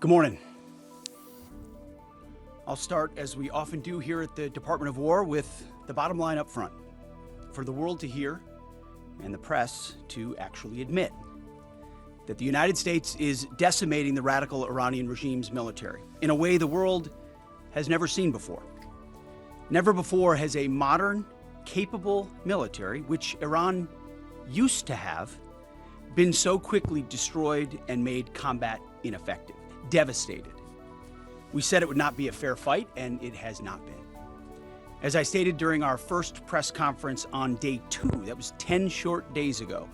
Good morning. I'll start, as we often do here at the Department of War, with the bottom line up front, for the world to hear and the press to actually admit that the United States is decimating the radical Iranian regime's military in a way the world has never seen before. Never before has a modern, capable military, which Iran used to have, been so quickly destroyed and made combat ineffective, devastated. We said it would not be a fair fight, and it has not been. As I stated during our first press conference on day 2, that was 10 short days ago,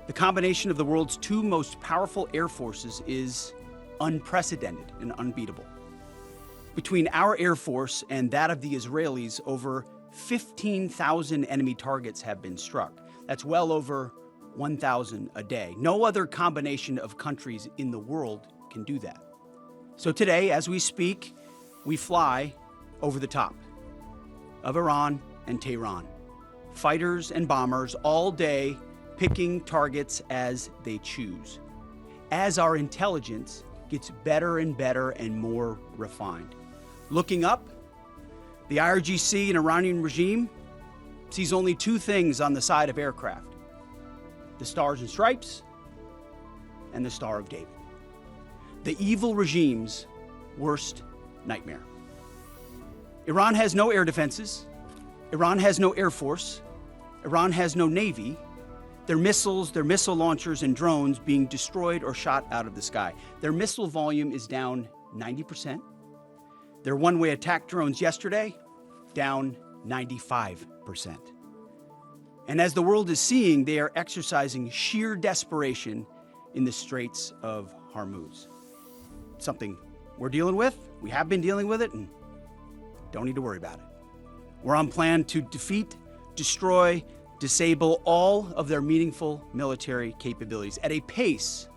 the combination of the world's two most powerful air forces is unprecedented and unbeatable. Between our air force and that of the Israelis, over 15,000 enemy targets have been struck. That's well over 1,000 a day. No other combination of countries in the world can do that. So today, as we speak, we fly over the top of Iran and Tehran. Fighters and bombers all day, picking targets as they choose. As our intelligence gets better and better and more refined. Looking up, the IRGC and Iranian regime sees only two things on the side of aircraft: the Stars and Stripes and the Star of David. The evil regime's worst nightmare. Iran has no air defenses. Iran has no air force. Iran has no navy. Their missiles, their missile launchers and drones being destroyed or shot out of the sky. Their missile volume is down 90%. Their one-way attack drones yesterday, down 95%. And as the world is seeing, they are exercising sheer desperation in the Straits of Hormuz. Something we're dealing with, we have been dealing with it, and don't need to worry about it. We're on plan to defeat, destroy, disable all of their meaningful military capabilities at a pace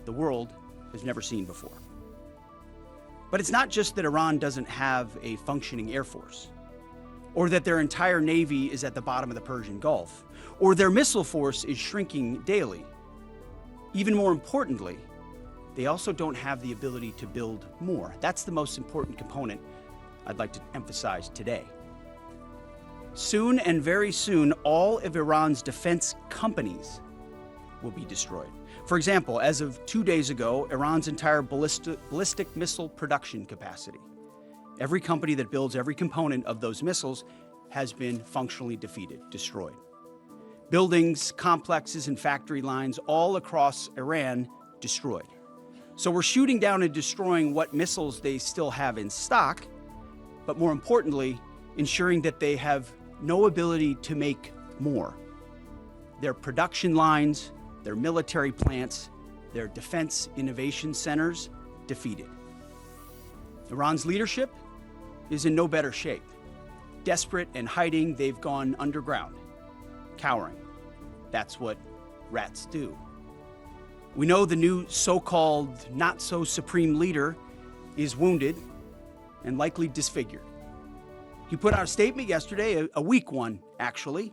the world has never seen before. But it's not just that Iran doesn't have a functioning air force, or that their entire navy is at the bottom of the Persian Gulf, or their missile force is shrinking daily. Even more importantly, they also don't have the ability to build more. That's the most important component I'd like to emphasize today. Soon, and very soon, all of Iran's defense companies will be destroyed. For example, as of 2 days ago, Iran's entire ballistic missile production capacity, every company that builds every component of those missiles, has been functionally defeated, destroyed. Buildings, complexes, and factory lines all across Iran destroyed. So we're shooting down and destroying what missiles they still have in stock, but more importantly, ensuring that they have no ability to make more. Their production lines, their military plants, their defense innovation centers defeated. Iran's leadership is in no better shape. Desperate and hiding, they've gone underground, cowering. That's what rats do. We know the new so-called not-so-supreme leader is wounded and likely disfigured. He put out a statement yesterday, a weak one, actually,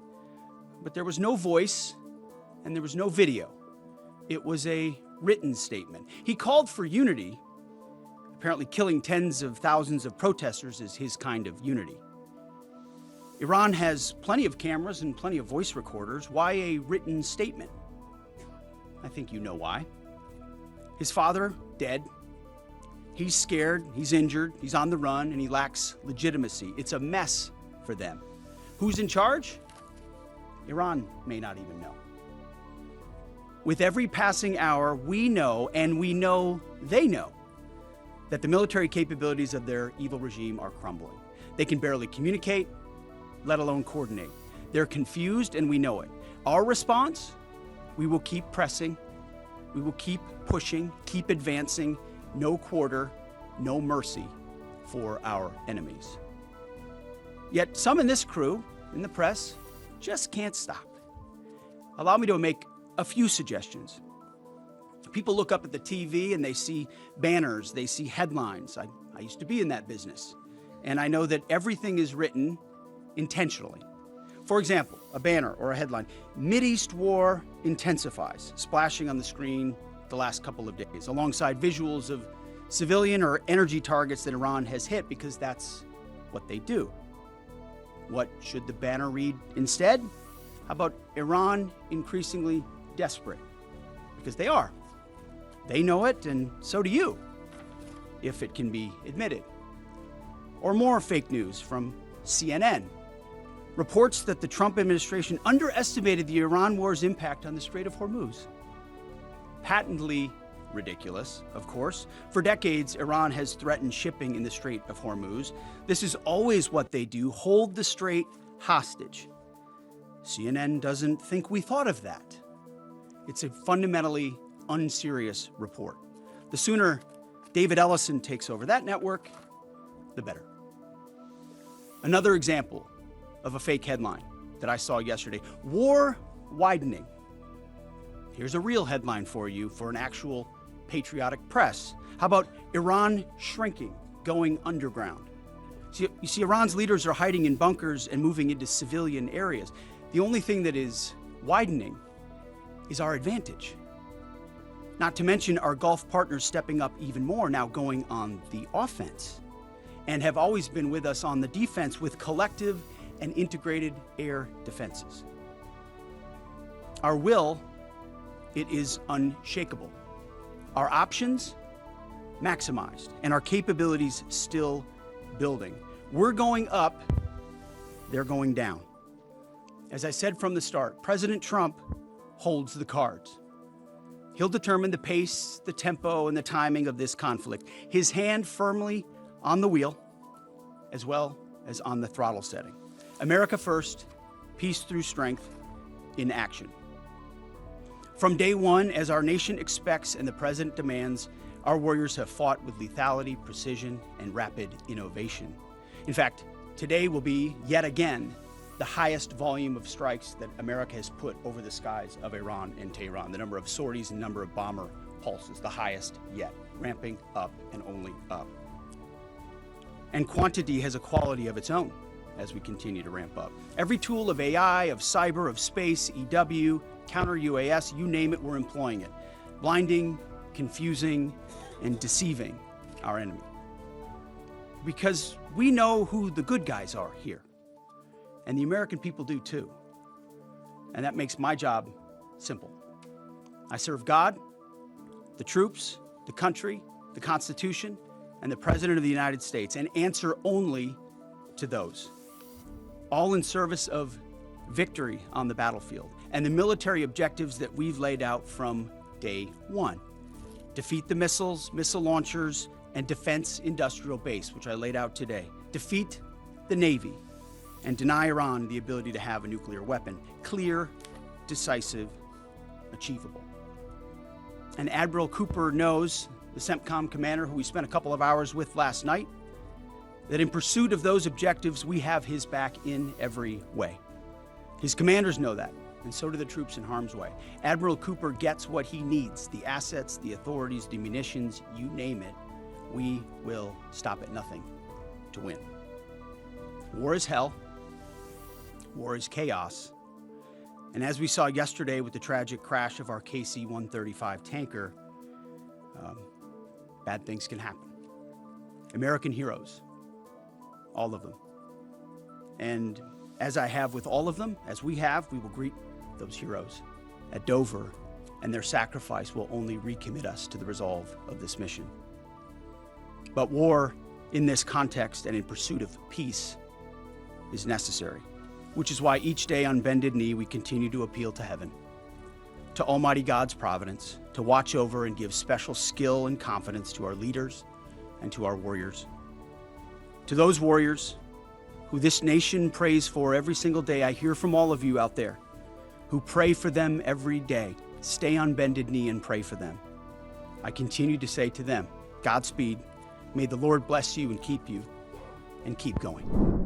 but there was no voice and there was no video. It was a written statement. He called for unity. Apparently killing tens of thousands of protesters is his kind of unity. Iran has plenty of cameras and plenty of voice recorders. Why a written statement? I think you know why. His father, dead. He's scared, he's injured, he's on the run, and he lacks legitimacy. It's a mess for them. Who's in charge? Iran may not even know. With every passing hour, we know, and we know they know, that the military capabilities of their evil regime are crumbling. They can barely communicate, let alone coordinate. They're confused, and we know it. Our response? We will keep pressing, we will keep pushing, keep advancing, no quarter, no mercy for our enemies. Yet some in this crew, in the press, just can't stop. Allow me to make a few suggestions. People look up at the TV and they see banners, they see headlines. I used to be in that business, and I know that everything is written intentionally. For example, a banner or a headline, Mideast war intensifies, splashing on the screen the last couple of days, alongside visuals of civilian or energy targets that Iran has hit, because that's what they do. What should the banner read instead? How about Iran increasingly desperate? Because they are. They know it, and so do you, if it can be admitted. Or more fake news from CNN. Reports that the Trump administration underestimated the Iran war's impact on the Strait of Hormuz. Patently ridiculous, of course. For decades, Iran has threatened shipping in the Strait of Hormuz. This is always what they do, hold the strait hostage. CNN doesn't think we thought of that. It's a fundamentally unserious report. The sooner David Ellison takes over that network, the better. Another example of a fake headline that I saw yesterday: war widening. Here's a real headline for you for an actual patriotic press. How about Iran shrinking, going underground? You see, Iran's leaders are hiding in bunkers and moving into civilian areas. The only thing that is widening is our advantage. Not to mention our Gulf partners stepping up even more, now going on the offense, and have always been with us on the defense with collective and integrated air defenses. Our will, it is unshakable. Our options, maximized, and our capabilities still building. We're going up, they're going down. As I said from the start, President Trump holds the cards. He'll determine the pace, the tempo, and the timing of this conflict. His hand firmly on the wheel, as well as on the throttle setting. America first, peace through strength, in action. From day one, as our nation expects and the president demands, our warriors have fought with lethality, precision, and rapid innovation. In fact, today will be, yet again, the highest volume of strikes that America has put over the skies of Iran and Tehran. The number of sorties and number of bomber pulses, the highest yet, ramping up and only up. And quantity has a quality of its own as we continue to ramp up. Every tool of AI, of cyber, of space, EW, counter-UAS, you name it, we're employing it. Blinding, confusing, and deceiving our enemy. Because we know who the good guys are here. And the American people do too. And that makes my job simple. I serve God, the troops, the country, the Constitution, and the President of the United States, and answer only to those. All in service of victory on the battlefield and the military objectives that we've laid out from day one. Defeat the missiles, missile launchers, and defense industrial base, which I laid out today. Defeat the Navy and deny Iran the ability to have a nuclear weapon. Clear, decisive, achievable. And Admiral Cooper knows, the CENTCOM commander who we spent a couple of hours with last night, that in pursuit of those objectives, we have his back in every way. His commanders know that, and so do the troops in harm's way. Admiral Cooper gets what he needs, the assets, the authorities, the munitions, you name it. We will stop at nothing to win. War is hell. War is chaos. And as we saw yesterday with the tragic crash of our KC-135 tanker, bad things can happen. American heroes, all of them. And as I have with all of them, as we have, we will greet those heroes at Dover, and their sacrifice will only recommit us to the resolve of this mission. But war in this context and in pursuit of peace is necessary, which is why each day on bended knee we continue to appeal to heaven, to Almighty God's providence, to watch over and give special skill and confidence to our leaders and to our warriors. To those warriors who this nation prays for every single day, I hear from all of you out there who pray for them every day. Stay on bended knee and pray for them. I continue to say to them, Godspeed. May the Lord bless you and keep going.